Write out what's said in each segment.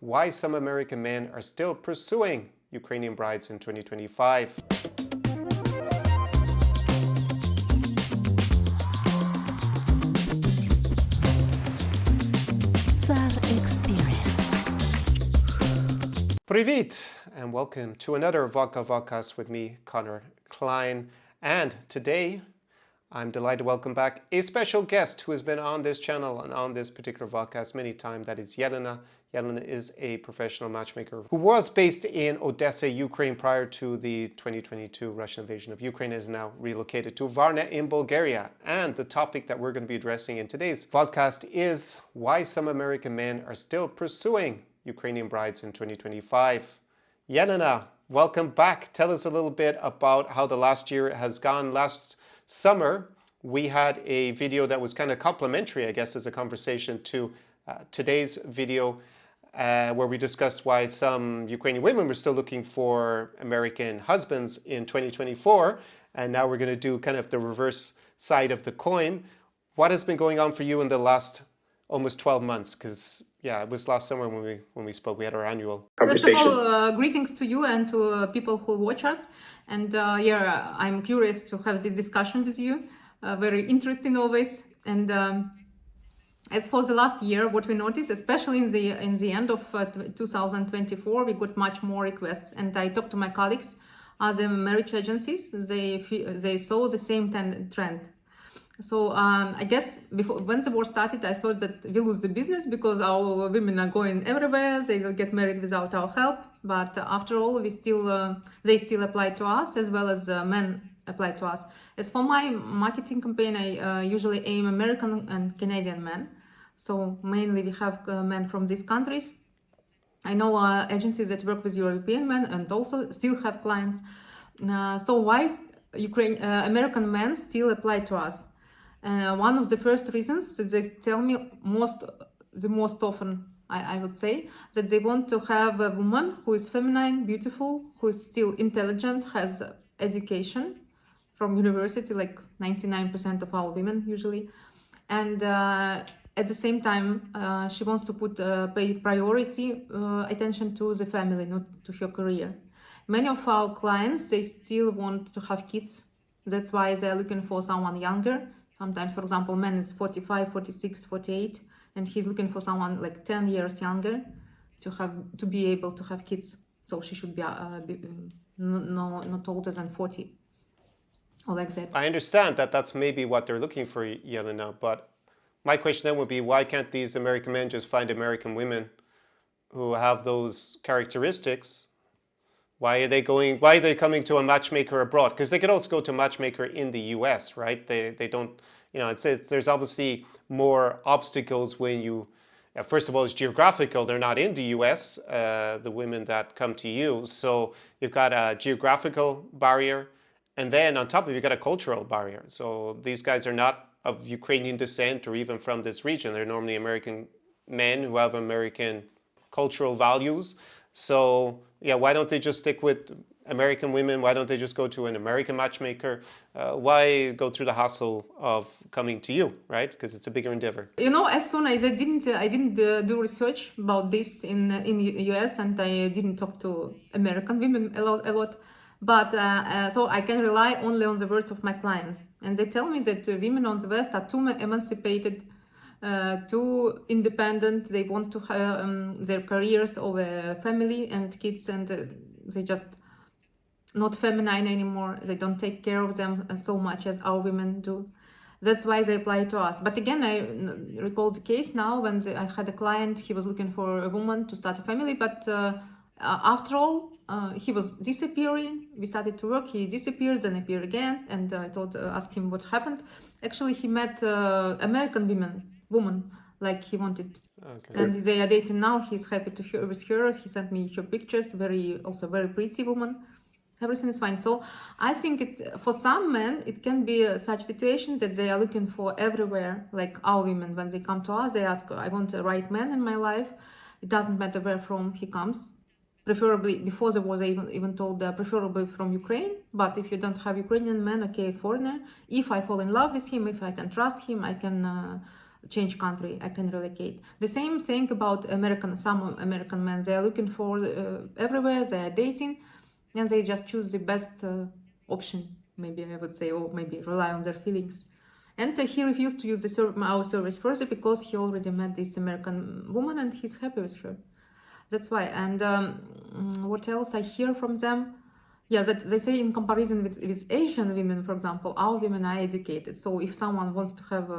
Why some American men are still pursuing Ukrainian brides in 2025. Привit, and welcome to another Vodka Vodkast with me, Connor Klein. And today, I'm delighted to welcome back a special guest who has been on this channel and on this particular vodcast many times. That is Elena. Elena is a professional matchmaker who was based in Odessa, Ukraine prior to the 2022 Russian invasion of Ukraine, is now relocated to Varna in Bulgaria. And the topic that we're going to be addressing in today's vodcast is why some American men are still pursuing Ukrainian brides in 2025. Elena, welcome back. Tell us a little bit about how the last year has gone. Last summer, we had a video that was kind of complimentary, I guess, as a conversation to today's video, where we discussed why some Ukrainian women were still looking for American husbands in 2024. And now we're going to do kind of the reverse side of the coin. What has been going on for you in the last almost 12 months? Because yeah, it was last summer when we spoke. We had our annual conversation. First of all, greetings to you and to people who watch us. And I'm curious to have this discussion with you. Very interesting always. And as for the last year, what we noticed, especially in the end of 2024, we got much more requests. And I talked to my colleagues, other marriage agencies. They saw the same trend. So I guess when the war started, I thought that we lose the business because our women are going everywhere. They will get married without our help. But after all, they still apply to us, as well as men apply to us. As for my marketing campaign, I usually aim American and Canadian men. So mainly we have men from these countries. I know agencies that work with European men and also still have clients. So why American men still apply to us? One of the first reasons that they tell me the most often, I would say, that they want to have a woman who is feminine, beautiful, who is still intelligent, has education from university, like 99% of our women usually. And at the same time, she wants to pay priority attention to the family, not to her career. Many of our clients, they still want to have kids. That's why they're looking for someone younger. Sometimes, for example, man is 45, 46, 48, and he's looking for someone like 10 years younger to be able to have kids. So she should be not older than 40 or like that. I understand that that's maybe what they're looking for, Elena, but my question then would be, why can't these American men just find American women who have those characteristics? Why are they coming to a matchmaker abroad? Because they could also go to a matchmaker in the US, right? They don't, there's obviously more obstacles when you, first of all, it's geographical. They're not in the US, the women that come to you. So you've got a geographical barrier. And then on top of it, you've got a cultural barrier. So these guys are not of Ukrainian descent or even from this region. They're normally American men who have American cultural values. So yeah, why don't they just stick with American women? Why don't they just go to an American matchmaker? Why go through the hassle of coming to you, right? Because it's a bigger endeavor. As soon as I didn't do research about this in US, and I didn't talk to American women a lot. But so I can rely only on the words of my clients, and they tell me that women on the West are too emancipated, too independent. They want to have their careers over family and kids, and they just not feminine anymore. They don't take care of them so much as our women do. That's why they apply to us. But again, I recall the case now when I had a client. He was looking for a woman to start a family, but after all, he was disappearing. We started to work. He disappeared, then appeared again, and I asked him what happened. Actually, he met American woman like he wanted. Okay. And they are dating now. He's happy with her. He sent me her pictures. Very pretty woman. Everything is fine. So I think for some men it can be such situations that they are looking for everywhere. Like our women, when they come to us, they ask, "I want a right man in my life. It doesn't matter where from he comes. Preferably, before there was even told preferably from Ukraine. But if you don't have Ukrainian man, okay, foreigner. If I fall in love with him, if I can trust him, I can change country, I can relocate. The same thing about some American men. They are looking for everywhere. They are dating, and they just choose the best option. Maybe I would say, or maybe rely on their feelings. And he refused to use our service further because he already met this American woman and he's happy with her. That's why. And what else I hear from them? Yeah, that they say in comparison with Asian women, for example, our women are educated. So if someone wants to have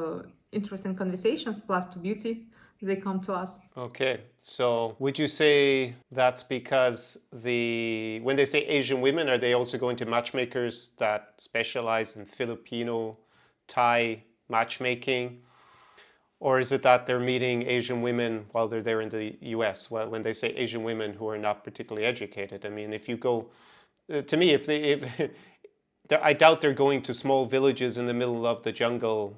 interesting conversations plus to beauty, they come to us. Okay, so would you say that's because when they say Asian women, are they also going to matchmakers that specialize in Filipino, Thai matchmaking? Or is it that they're meeting Asian women while they're there in the US? Well, when they say Asian women who are not particularly educated, I mean, if you go, to me, if I doubt they're going to small villages in the middle of the jungle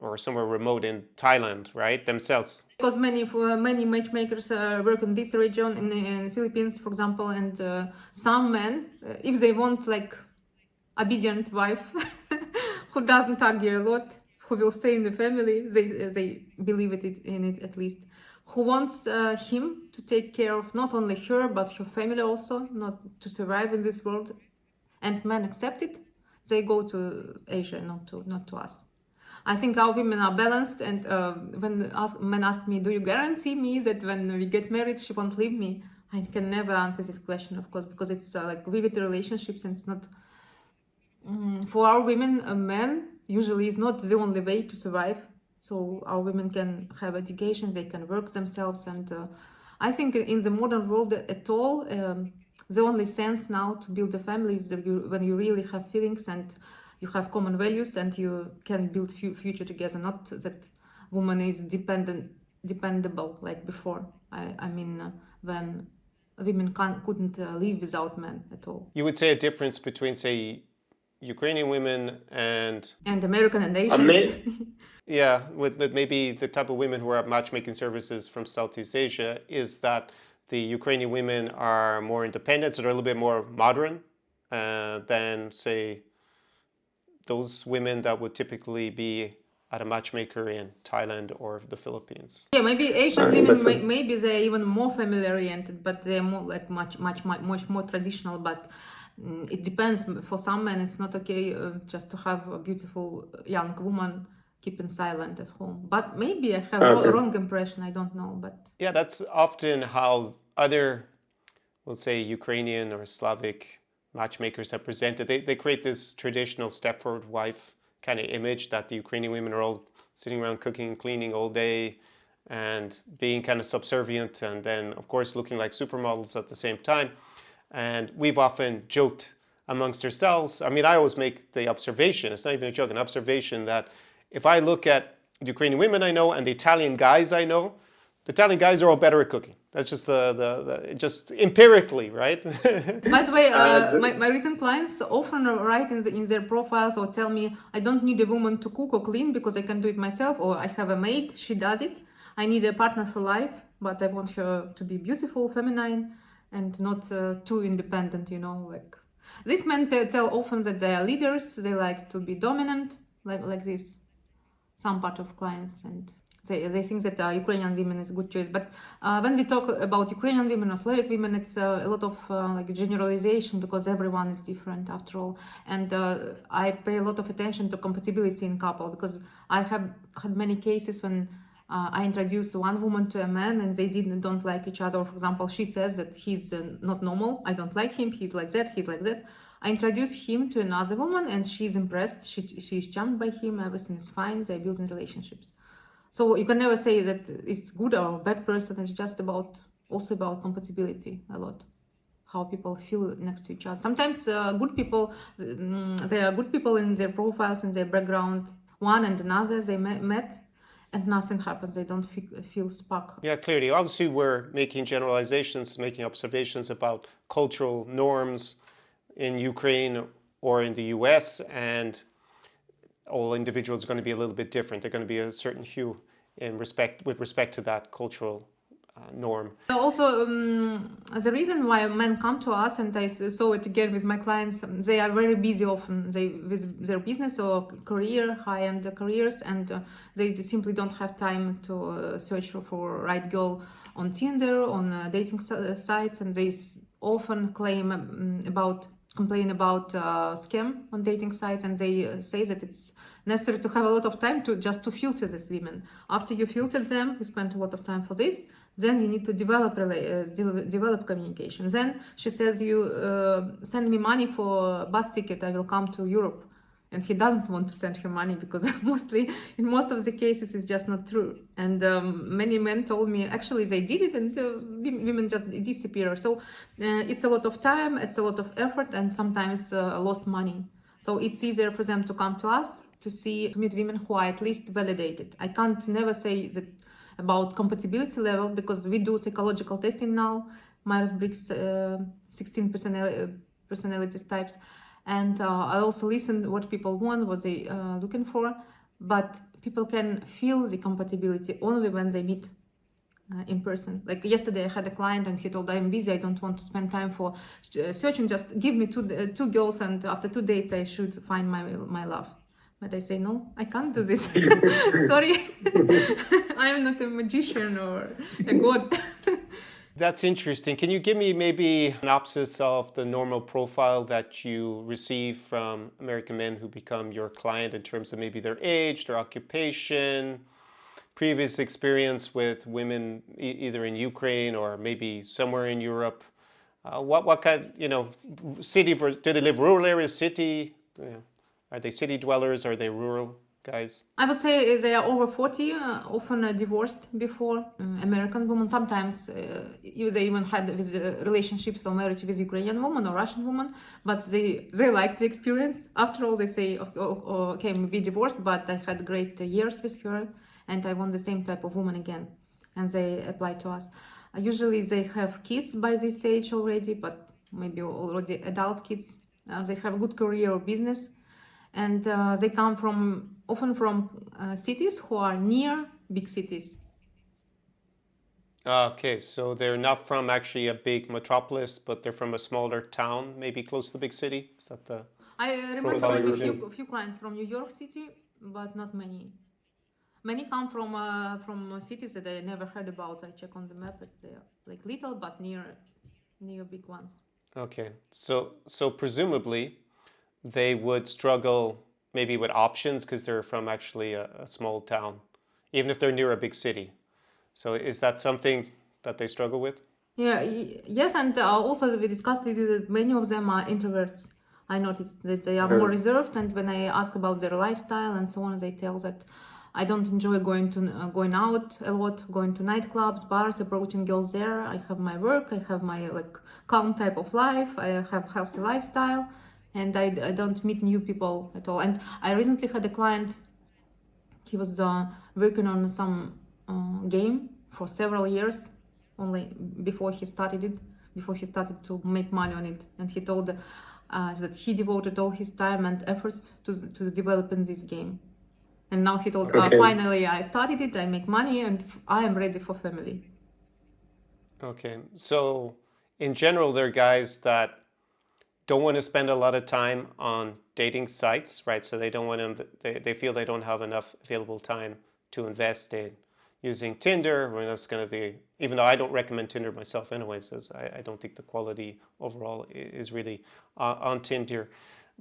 or somewhere remote in Thailand, right? Themselves. Because many matchmakers work in this region in Philippines, for example, and some men, if they want like obedient wife who doesn't argue a lot, who will stay in the family, they believe in it at least, who wants him to take care of not only her but her family also, not to survive in this world, and men accept it, they go to Asia, not to us. I think our women are balanced, and when men ask me, do you guarantee me that when we get married she won't leave me? I can never answer this question, of course, because it's like vivid relationships, and it's not for our women. A man usually is not the only way to survive. So our women can have education, they can work themselves, and I think in the modern world at all, the only sense now to build a family is when you really have feelings and you have common values and you can build future together. Not that woman is dependable like before. I mean, when women couldn't live without men at all. You would say a difference between, say, Ukrainian women and American and Asian. Yeah, with maybe the type of women who are at matchmaking services from Southeast Asia is that the Ukrainian women are more independent, so they're a little bit more modern than, say, those women that would typically be at a matchmaker in Thailand or the Philippines. Yeah, maybe Asian women, maybe they're even more family oriented, but they're more like much more traditional. But it depends. For some men, it's not okay just to have a beautiful young woman keeping silent at home. But maybe I have a wrong impression. I don't know. But yeah, that's often how other, we'll say, Ukrainian or Slavic matchmakers have presented. They create this traditional Stepford wife kind of image that the Ukrainian women are all sitting around cooking and cleaning all day and being kind of subservient, and then, of course, looking like supermodels at the same time. And we've often joked amongst ourselves. I mean, I always make the observation, it's not even a joke, an observation that if I look at the Ukrainian women I know and the Italian guys I know, the Italian guys are all better at cooking. That's just just empirically, right? By the way, my recent clients often write in their profiles or tell me, I don't need a woman to cook or clean because I can do it myself, or I have a maid, she does it. I need a partner for life, but I want her to be beautiful, feminine, and not too independent, like these men tell often that they are leaders, they like to be dominant, like this, some part of clients, and they think that Ukrainian women is a good choice. But when we talk about Ukrainian women or Slavic women, it's a lot of like generalization, because everyone is different after all. And I pay a lot of attention to compatibility in couple, because I have had many cases when I introduce one woman to a man and they don't like each other. For example, she says that he's not normal, I don't like him, he's like that, he's like that. I introduce him to another woman and she's impressed, she's charmed by him, everything is fine, they're building relationships. So you can never say that it's good or bad person, it's just also about compatibility a lot. How people feel next to each other. Sometimes good people, they are good people in their profiles, in their background, one and another, they met, and nothing happens. They don't feel spark. Yeah, clearly. Obviously, we're making generalizations, making observations about cultural norms in Ukraine or in the US, and all individuals are going to be a little bit different. They're going to be a certain hue with respect to that cultural norm. Also, the reason why men come to us, and I saw it again with my clients, they are very busy often. They with their business or career, high-end careers, and they simply don't have time to search for right girl on Tinder, on dating sites, and they often complain about scam on dating sites, and they say that it's necessary to have a lot of time to just to filter these women. After you filter them, you spend a lot of time for this. Then you need to develop communication. Then she says, you send me money for bus ticket, I will come to Europe. And he doesn't want to send her money because in most of the cases, it's just not true. And many men told me, actually, they did it and women just disappear. So it's a lot of time, it's a lot of effort, and sometimes lost money. So it's easier for them to come to us to meet women who are at least validated. I can't never say that about compatibility level because we do psychological testing now, Myers-Briggs 16 personalities types, and I also listen what people want, what they looking for, but people can feel the compatibility only when they meet in person. Like yesterday I had a client and he told, I'm busy, I don't want to spend time for searching, just give me two girls and after 2 dates I should find my love. But I say, no, I can't do this. Sorry, I'm not a magician or a god. That's interesting. Can you give me maybe an synopsis of the normal profile that you receive from American men who become your client in terms of maybe their age, their occupation, previous experience with women either in Ukraine or maybe somewhere in Europe? What kind, city, do they live rural areas, city? Are they city dwellers? Are they rural guys? I would say they are over 40, often divorced before. American women, sometimes they even had relationships or marriage with Ukrainian woman or Russian woman, but they liked the experience. After all, they say, okay, we divorced, but I had great years with her and I want the same type of woman again. And they apply to us. Usually they have kids by this age already, but maybe already adult kids. They have good career or business. And they come often from cities who are near big cities. Okay, so they're not from actually a big metropolis, but they're from a smaller town, maybe close to the big city. Is that the I remember profile maybe you're a few clients from New York City, but not many. Many come from cities that I never heard about. I check on the map, they are like little but near big ones. Okay, so presumably they would struggle maybe with options because they're from actually a small town, even if they're near a big city. So is that something that they struggle with? Yeah, yes, and also we discussed with you that many of them are introverts. I noticed that they are more reserved, and when I ask about their lifestyle and so on, they tell that I don't enjoy going out a lot, going to nightclubs, bars, approaching girls there. I have my work, I have my calm type of life, I have healthy lifestyle, and I don't meet new people at all. And I recently had a client. He was working on some game for several years, only before he started to make money on it. And he told that he devoted all his time and efforts to developing this game. And now he told, finally I started it, I make money, and I am ready for family. Okay, so in general, they're guys that don't want to spend a lot of time on dating sites, right? So they don't want to, they feel they don't have enough available time to invest in using Tinder. I mean, that's kind of even though I don't recommend Tinder myself anyways, as I don't think the quality overall is really on Tinder.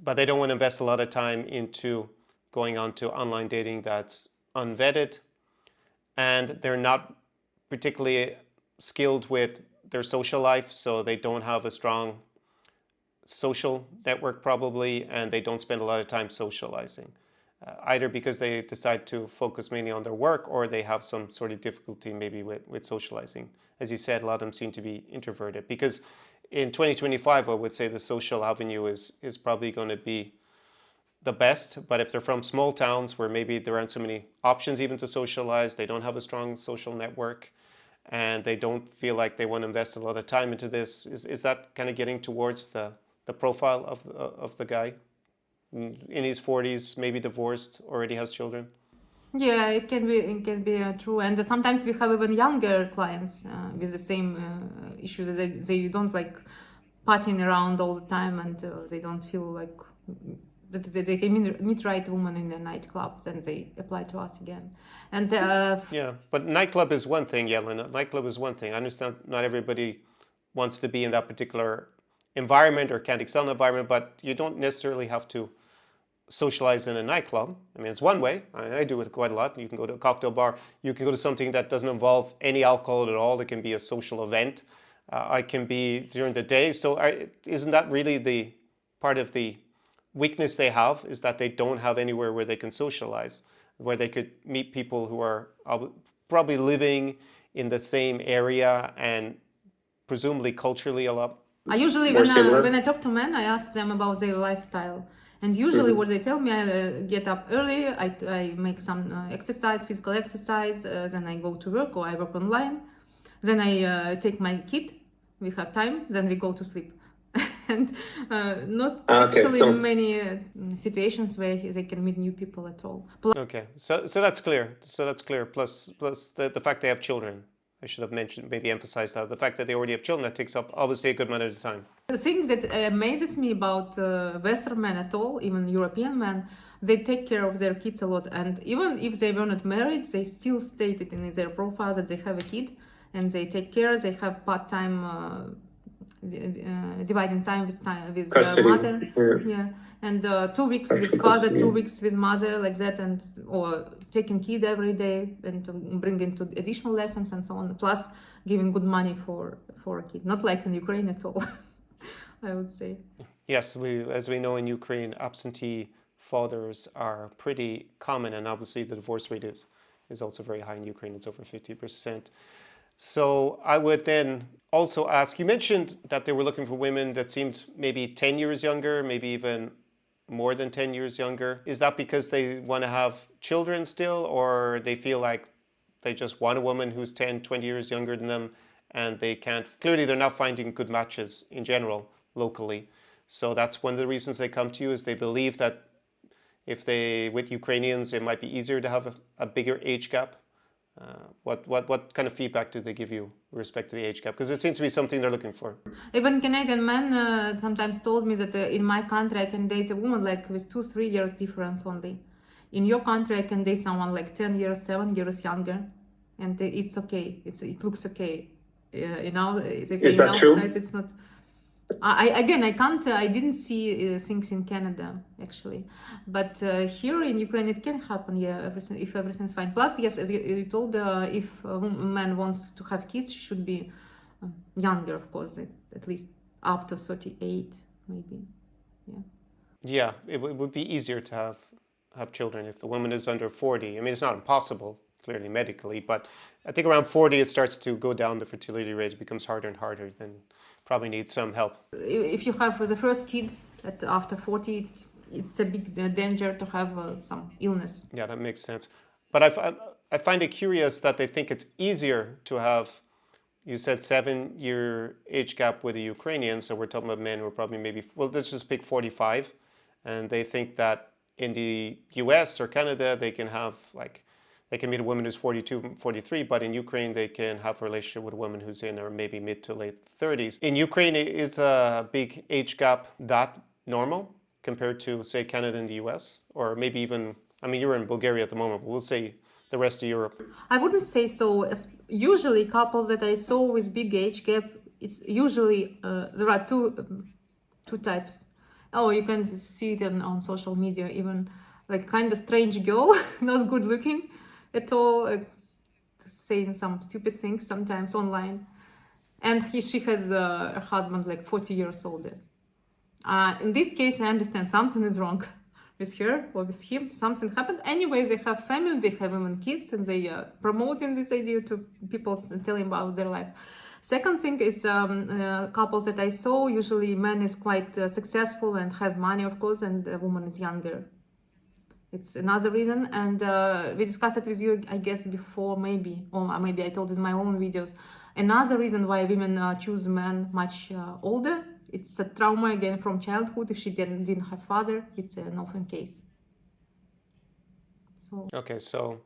But they don't want to invest a lot of time into going on to online dating that's unvetted. And they're not particularly skilled with their social life, so they don't have a strong social network probably, and they don't spend a lot of time socializing, either because they decide to focus mainly on their work or they have some sort of difficulty maybe with socializing. As you said, a lot of them seem to be introverted because in 2025, I would say the social avenue is probably going to be the best, but if they're from small towns where maybe there aren't so many options even to socialize, they don't have a strong social network, and they don't feel like they want to invest a lot of time into this, is that kind of getting towards the profile of the guy in his 40s, maybe divorced, already has children? Yeah, it can be true, and sometimes we have even younger clients with the same issues. They don't like partying around all the time, and they don't feel like that they can meet right woman in a nightclub, then they apply to us again. And Yeah, but nightclub is one thing, Yelena. Nightclub is one thing. I understand not everybody wants to be in that particular environment or can't excel in the environment, but you don't necessarily have to socialize in a nightclub. I mean, it's one way. I do it quite a lot. You can go to a cocktail bar. You can go to something that doesn't involve any alcohol at all. It can be a social event. I can be during the day. So isn't that really the part of the weakness they have, is that they don't have anywhere where they can socialize, where they could meet people who are probably living in the same area and presumably culturally a lot I usually more similar? when I talk to men, I ask them about their lifestyle, and usually what they tell me, I get up early, I make some exercise, physical exercise, then I go to work or I work online, then I take my kid, we have time, then we go to sleep. And not actually many situations where they can meet new people at all. Okay, so that's clear. So that's clear. Plus the fact they have children. I should have mentioned, maybe emphasized that. The fact that they already have children, that takes up obviously a good amount of time. The thing that amazes me about Western men at all, even European men, they take care of their kids a lot. And even if they were not married, they still stated in their profile that they have a kid and they take care. They have part-time dividing time with mother. Yeah, and 2 weeks with father, 2 weeks with mother, like that, and or taking kid every day and bringing to additional lessons and so on. Plus giving good money for a kid, not like in Ukraine at all. I would say. Yes, as we know in Ukraine, absentee fathers are pretty common, and obviously the divorce rate is also very high in Ukraine. It's over 50%. So I would then also ask, you mentioned that they were looking for women that seemed maybe 10 years younger, maybe even more than 10 years younger. Is that because they want to have children still, or they feel like they just want a woman who's 10, 20 years younger than them, and they can't, clearly they're not finding good matches in general locally. So that's one of the reasons they come to you, is they believe that if they, with Ukrainians, it might be easier to have a bigger age gap. What kind of feedback do they give you with respect to the age gap? Because it seems to be something they're looking for. Even Canadian men sometimes told me that in my country I can date a woman like with 2-3 years difference only. In your country I can date someone like 10 years, 7 years younger, and it's okay. It looks okay. They say Is that true? It's not. I didn't see things in Canada actually, but here in Ukraine it can happen. Yeah, if everything's fine. Plus, yes, as you told, if a man wants to have kids, she should be younger, of course, at least up to 38, maybe. Yeah. Yeah, it would be easier to have children if the woman is under 40. I mean, it's not impossible, clearly medically, but I think around 40 it starts to go down. The fertility rate becomes harder and harder. Then probably need some help. If you have the first kid after 40, it's a big danger to have some illness. Yeah, that makes sense. But I find it curious that they think it's easier to have, you said 7-year age gap with the Ukrainians, so we're talking about men who are probably maybe, well, let's just pick 45, and they think that in the US or Canada, they can have they can meet a woman who's 42, 43, but in Ukraine, they can have a relationship with a woman who's in her maybe mid to late 30s. In Ukraine, is a big age gap that normal compared to, say, Canada and the US? Or maybe even, I mean, you're in Bulgaria at the moment, but we'll say the rest of Europe. I wouldn't say so. Usually, couples that I saw with big age gap, it's usually, there are two types. Oh, you can see it on social media, even like kind of strange girl, not good looking at all, saying some stupid things sometimes online, and she has a husband like 40 years older. In this case, I understand something is wrong with her or with him. Something happened. Anyway, they have families, they have even kids, and they are promoting this idea to people, telling about their life. Second thing is couples that I saw, usually man is quite successful and has money, of course, and the woman is younger. It's another reason, and we discussed it with you, I guess, before, maybe, or maybe I told it in my own videos. Another reason why women choose men much older, it's a trauma again from childhood. If she didn't have father, it's an often case. So So Okay, so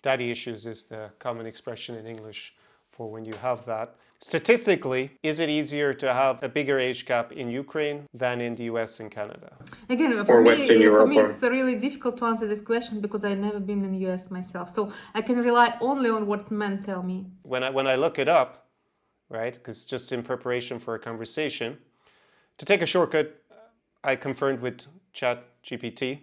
daddy issues is the common expression in English for when you have that. Statistically, is it easier to have a bigger age gap in Ukraine than in the US and Canada? again, Or Western Europe, or it's really difficult to answer this question because I've never been in the US myself. So I can rely only on what men tell me. When I look it up, right, because just in preparation for a conversation, to take a shortcut, I confirmed with ChatGPT.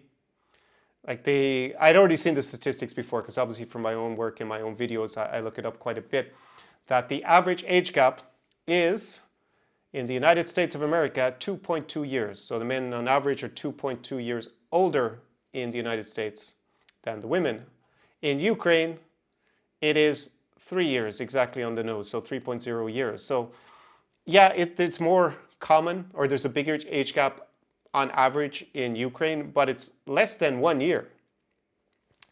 I'd already seen the statistics before, because obviously from my own work and my own videos, I look it up quite a bit, that the average age gap is, in the United States of America, 2.2 years. So the men on average are 2.2 years older in the United States than the women. In Ukraine, it is 3 years exactly on the nose, so 3.0 years. So yeah, it's more common, or there's a bigger age gap on average in Ukraine, but it's less than 1 year.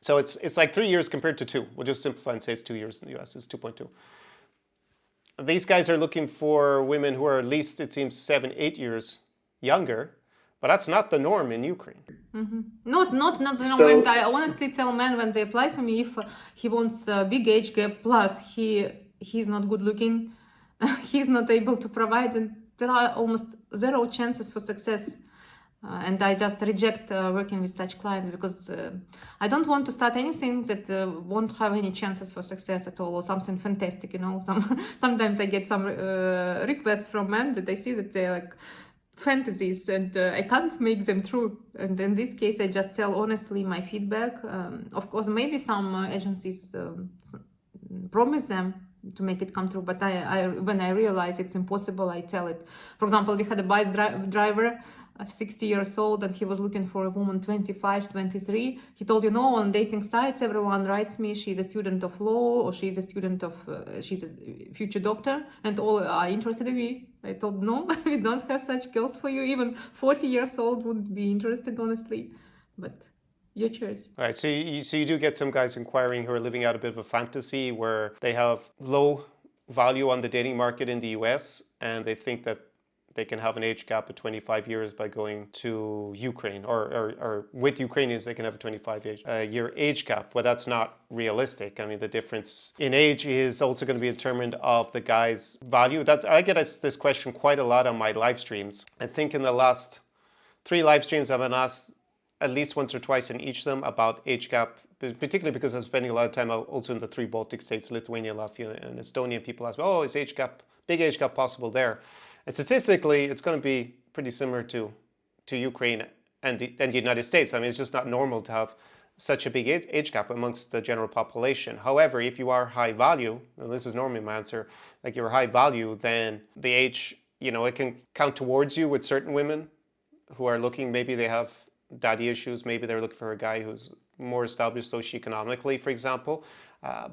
So it's like 3 years compared to 2. We'll just simplify and say it's 2 years in the US. It's 2.2. These guys are looking for women who are at least, it seems, 7, 8 years younger, but that's not the norm in Ukraine. Not the norm. So- And I honestly tell men when they apply to me, if he wants a big age gap, plus he's not good looking, he's not able to provide, and there are almost zero chances for success. And I just reject working with such clients because I don't want to start anything that won't have any chances for success at all, or something fantastic, you know. Sometimes I get some requests from men that I see that they're like fantasies, and I can't make them true. And in this case, I just tell honestly my feedback. Of course, maybe some agencies promise them to make it come true, but I when I realize it's impossible, I tell it. For example, we had a bus driver, 60 years old, and he was looking for a woman 25, 23. He told, on dating sites, everyone writes me, she's a student of law, or she's a student of, she's a future doctor, and all are interested in me. I told, no, we don't have such girls for you. Even 40 years old wouldn't be interested, honestly. But your choice. All right, so you do get some guys inquiring who are living out a bit of a fantasy where they have low value on the dating market in the US, and they think that they can have an age gap of 25 years by going to Ukraine, or with Ukrainians, they can have a 25-year age gap. Well, that's not realistic. I mean, the difference in age is also going to be determined of the guy's value. I get this question quite a lot on my live streams. I think in the last 3 live streams, I've been asked at least once or twice in each of them about age gap, particularly because I'm spending a lot of time also in the 3 Baltic states, Lithuania, Latvia, and Estonia. People ask me, is big age gap possible there? And statistically, it's going to be pretty similar to Ukraine and the United States. I mean, it's just not normal to have such a big age gap amongst the general population. However, if you are high value, and this is normally my answer, like you're high value, then the age, it can count towards you with certain women who are looking, maybe they have daddy issues, maybe they're looking for a guy who's more established socioeconomically, for example.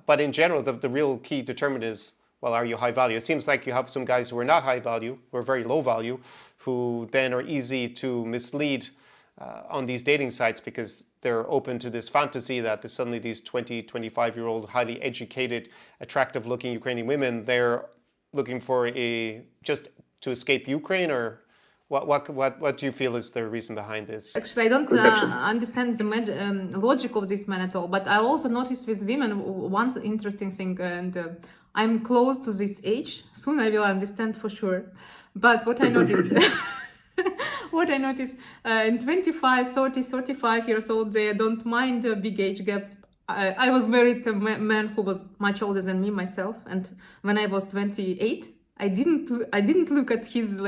But in general, the real key determinant is, well, are you high value? It seems like you have some guys who are not high value, who are very low value, who then are easy to mislead on these dating sites because they're open to this fantasy that suddenly these 20, 25-year-old, highly educated, attractive-looking Ukrainian women, they're looking for just to escape Ukraine, or what do you feel is the reason behind this? Actually, I don't understand the logic of this man at all, but I also noticed with women one interesting thing, and I'm close to this age. Soon I will understand for sure. But what I noticed, in 25, 30, 35 years old, they don't mind a big age gap. I was married to a man who was much older than me myself, and when I was 28, I didn't look at his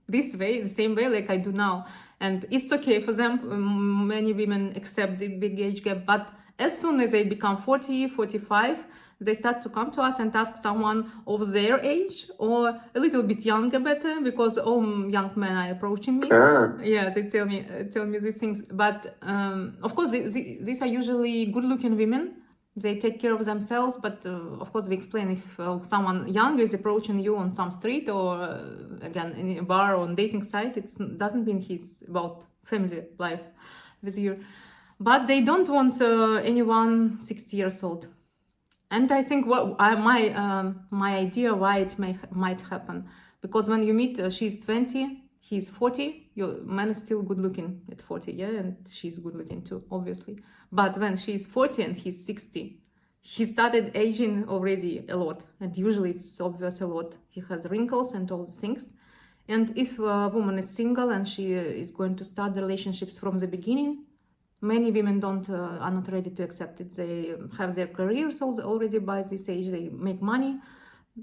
this way, the same way like I do now. And it's okay for them. Many women accept the big age gap, but as soon as they become 40, 45, they start to come to us and ask someone of their age or a little bit younger better, because all young men are approaching me. Yeah, they tell me these things. But of course, these are usually good-looking women. They take care of themselves, but of course we explain if someone younger is approaching you on some street or again in a bar or on dating site, it doesn't mean he's about family life with you. But they don't want anyone 60 years old. And I think my idea why it might happen, because when you meet, she's 20, he's 40, your man is still good looking at 40, yeah, and she's good looking too, obviously. But when she's 40 and he's 60, he started aging already a lot, and usually it's obvious a lot. He has wrinkles and all these things. And if a woman is single and she is going to start the relationships from the beginning, many women don't are not ready to accept it. They have their careers already by this age. They make money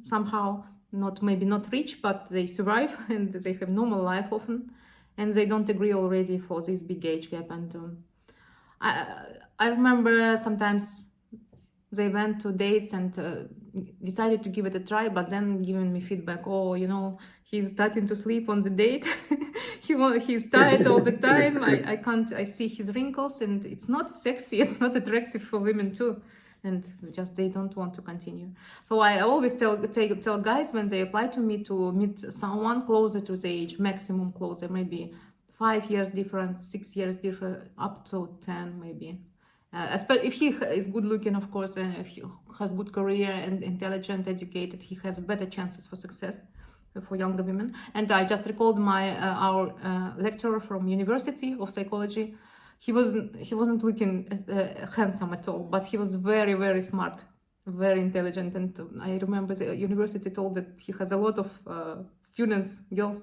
somehow, maybe not rich, but they survive and they have normal life often, and they don't agree already for this big age gap. And I remember sometimes they went to dates and decided to give it a try, but then giving me feedback, oh, he's starting to sleep on the date. He's tired all the time. I see his wrinkles, and it's not sexy, it's not attractive for women too, and just they don't want to continue. So I always tell guys when they apply to me to meet someone closer to the age, maximum closer, maybe 5 years difference, 6 years different, up to 10 maybe. If he is good looking, of course, and if he has good career and intelligent, educated, he has better chances for success for younger women. And I just recalled our lecturer from University of Psychology. He wasn't looking handsome at all, but he was very, very smart, very intelligent. And I remember the university told that he has a lot of students, girls,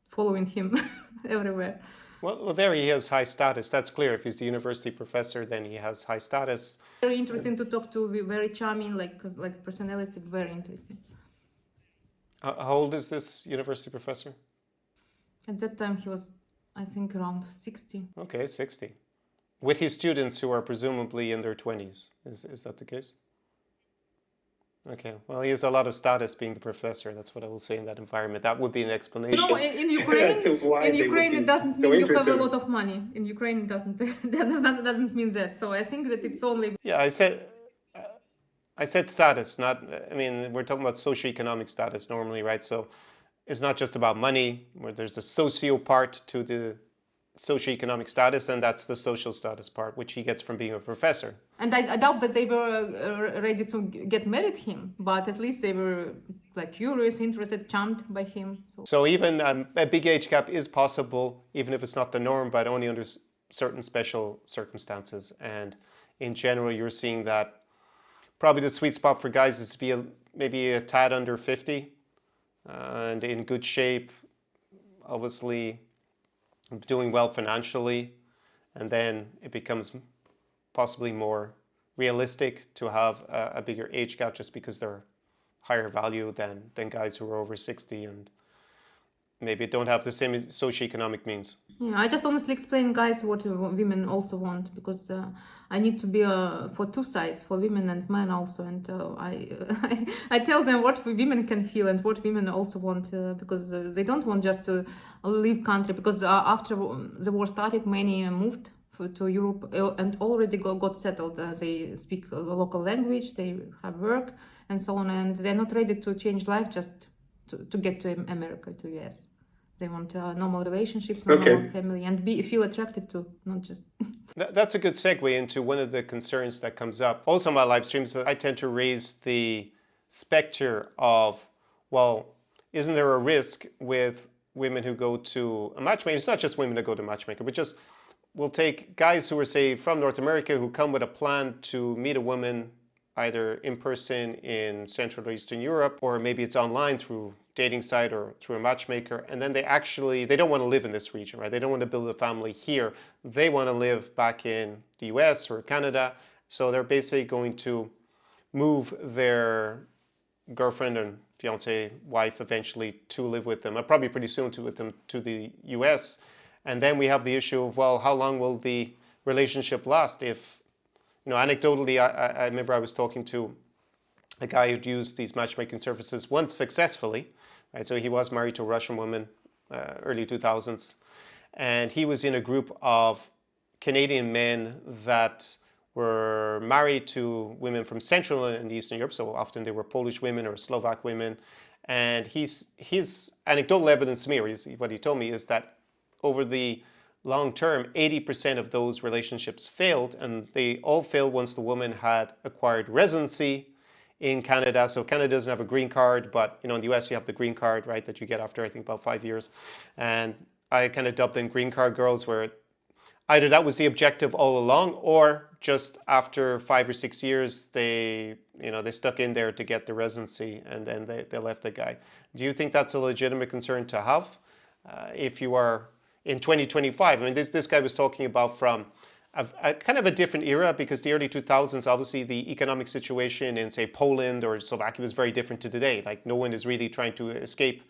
following him everywhere. Well, there he has high status. That's clear. If he's the university professor, then he has high status. Very interesting to talk to. Very charming, like personality. Very interesting. How old is this university professor? At that time, he was, I think, around 60. Okay, 60. With his students who are presumably in their 20s. Is that the case? Okay, well, he has a lot of status being the professor. That's what I will say in that environment. That would be an explanation. In Ukraine, it doesn't mean you have a lot of money. In Ukraine, it doesn't. that doesn't mean that. So I think that it's only. Yeah, I said status. Not. I mean, we're talking about socioeconomic status normally, right? So it's not just about money. Where there's a socio part to the socioeconomic status, and that's the social status part, which he gets from being a professor. And I doubt that they were ready to get married him, but at least they were curious, interested, charmed by him. So even a big age gap is possible, even if it's not the norm, but only under certain special circumstances. And in general, you're seeing that probably the sweet spot for guys is to be maybe a tad under 50 and in good shape, obviously doing well financially, and then it becomes possibly more realistic to have a bigger age gap just because they're higher value than guys who are over 60 and maybe don't have the same socioeconomic means. Yeah, I just honestly explain guys what women also want, because I need to be for two sides, for women and men also, and I tell them what women can feel and what women also want, because they don't want just to leave country, because after the war started, many moved to Europe and already got settled. They speak the local language, they have work and so on, and they're not ready to change life just to get to America, to US. They want normal relationships, normal family, and feel attracted to, not just... That's a good segue into one of the concerns that comes up. Also on my live streams, I tend to raise the specter of, well, isn't there a risk with women who go to a matchmaker? It's not just women that go to a matchmaker, but just we'll take guys who are, say, from North America who come with a plan to meet a woman either in person in Central or Eastern Europe, or maybe it's online through dating site or through a matchmaker, and then they don't want to live in this region, right? They don't want to build a family here. They want to live back in the US or Canada, so they're basically going to move their girlfriend and fiance, wife eventually to live with them, probably pretty soon with them to the US. And then we have the issue of, well, how long will the relationship last? If, anecdotally, I remember I was talking to a guy who'd used these matchmaking services once successfully, right? So he was married to a Russian woman, early 2000s, and he was in a group of Canadian men that were married to women from Central and Eastern Europe, so often they were Polish women or Slovak women, and his anecdotal evidence to me, or what he told me, is that over the long term, 80% of those relationships failed, and they all failed once the woman had acquired residency in Canada. So Canada doesn't have a green card, but in the US you have the green card, right, that you get after I think about 5 years. And I kind of dubbed them green card girls, where either that was the objective all along, or just after 5 or 6 years they stuck in there to get the residency, and then they left the guy. Do you think that's a legitimate concern to have if you are in 2025? I mean, this guy was talking about from a kind of a different era, because the early 2000s, obviously the economic situation in, say, Poland or Slovakia was very different to today. Like, no one is really trying to escape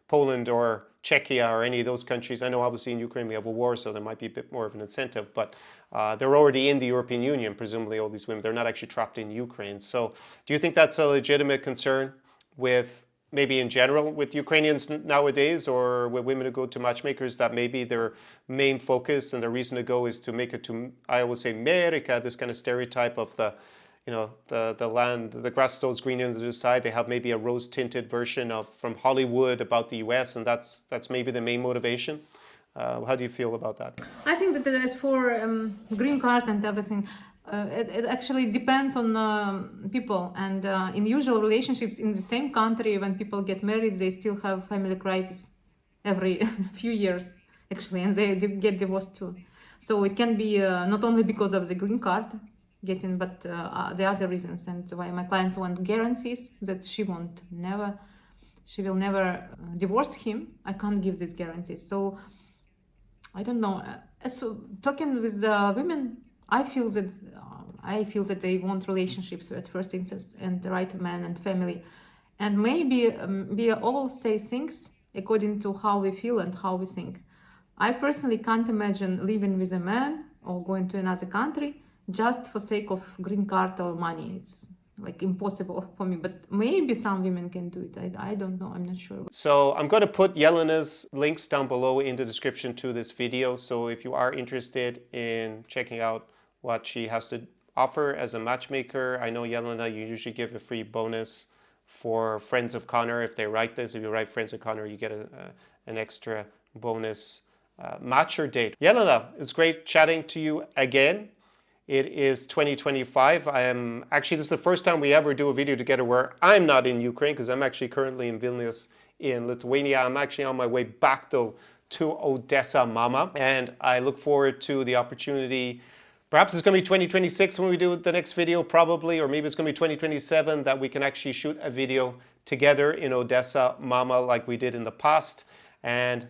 Poland or Czechia or any of those countries. I know obviously in Ukraine we have a war, so there might be a bit more of an incentive, but they're already in the European Union, presumably, all these women. They're not actually trapped in Ukraine. So do you think that's a legitimate concern with, maybe in general, with Ukrainians nowadays, or with women who go to matchmakers, that maybe their main focus and the reason to go is to make it to, I always say, America, this kind of stereotype of the land, the grass is always greener on the other side. They have maybe a rose-tinted version of from Hollywood about the US, and that's maybe the main motivation. How do you feel about that? I think that as for green card and everything, it actually depends on people. And in usual relationships in the same country, when people get married, they still have family crisis every few years, actually, and they get divorced too. So it can be not only because of the green card getting, but the other reasons. And why my clients want guarantees that she will never divorce him. I can't give these guarantees. So I don't know. As talking with women, I feel that they want relationships at first instance, and the right man and family, and maybe we all say things according to how we feel and how we think. I personally can't imagine living with a man or going to another country just for sake of green card or money. It's like impossible for me, but maybe some women can do it. I don't know, I'm not sure. So I'm going to put Yelena's links down below in the description to this video. So if you are interested in checking out what she has to offer as a matchmaker, I know, Yelena, you usually give a free bonus for friends of Connor. If they write this, if you write friends of Connor, you get an extra bonus match or date. Yelena, it's great chatting to you again. It is 2025. This is the first time we ever do a video together where I'm not in Ukraine, because I'm actually currently in Vilnius in Lithuania. I'm actually on my way back though to Odessa, mama. And I look forward to the opportunity. Perhaps it's going to be 2026 when we do the next video, probably, or maybe it's going to be 2027, that we can actually shoot a video together in Odessa, mama, like we did in the past. And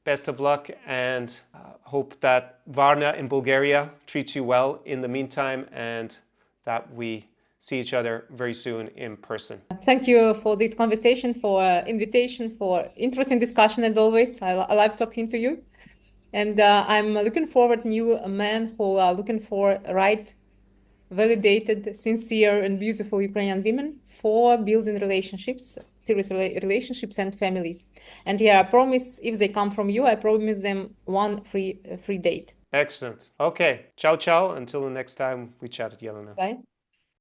best of luck, and hope that Varna in Bulgaria treats you well in the meantime, and that we see each other very soon in person. Thank you for this conversation, for invitation, for interesting discussion as always. I love talking to you. And I'm looking forward to new men who are looking for right, validated, sincere, and beautiful Ukrainian women for building relationships, serious relationships and families. And yeah, I promise, if they come from you, I promise them one free date. Excellent. Okay. Ciao, ciao. Until the next time we chat at Yelena. Bye.